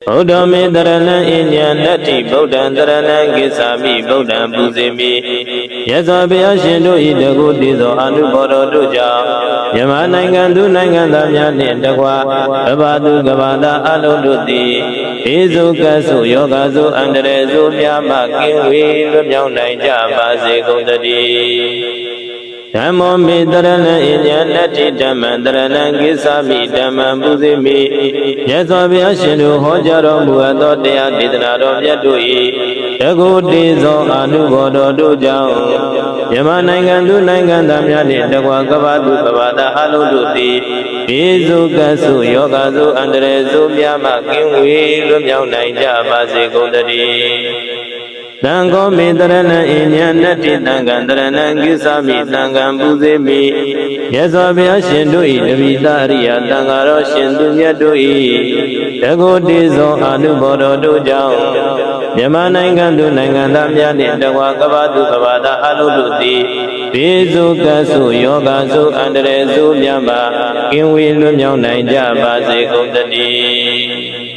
ဗုဒ္ဓမေတရဏံအညံနတ္တိဗုဒ္ဓံတရဏံကိစ္ဆာမိဗုဒ္ဓံပူဇေမိယဇောဘုရားရှင်တို့ဤတကုတိသောအနုဘောတော်တို့ကြောင့်မြန်မာနိုင်ငံသူနိုင်ငံသားများနှင့်တကွကဘာသူကဘာသာအလုံးတို့သည်ဧစုကဆုယောဂဆုအန္တရေဆုများမှကင်းဝေးလွတ်မြောက်နိုင်ကြပါစေကုန်သတည်းဓမ္မောမေတရဏံအညံနတ္တိဓမ္မံတရဏံကိစ္ဆာမိဓမ္မံပူဇေမိယဇောဘုရားရှင်တို့ဟောကြားတော်မူအပ်သောတရားဒေသနာတော်မြတ်တို့၏တကုတိသောအနုဘောတော်တို့ကြောင့်မြန်မာနိုင်ငံသူနိုင်ငံသားများနှင့်တကွကဘာသူကဘာသာအလုံးတို့သည်ဘေးစုကဆုယောဂဆုအန္တရေဆုများမှကင်းဝေးလွတ်မြောက်နိုင်ကြပါစေကုန်သတည်းသံဃောမေတရဏံအညံနတ္တိသံဃံတရဏံကိစ္ဆာမိသံဃံပူဇေမိယဇောဘုရားရှင်တို့၏တပိသအရိယသံဃာတော်ရှင်သူမြတ်တို့၏တကုတိသောအနုဘောတော်တို့ကြောင့်မြန်မာနိုင်ငံသူနိုင်ငံသားများနှင့်တကွကဘာသူကဘာသာအလုံးတို့သည်ဘေးစုကဆုယောဂဆုအန္တရေဆုများမှကင်းဝေးလွတ်မြောက်နိုင်ကြပါစေကုန်သတည်း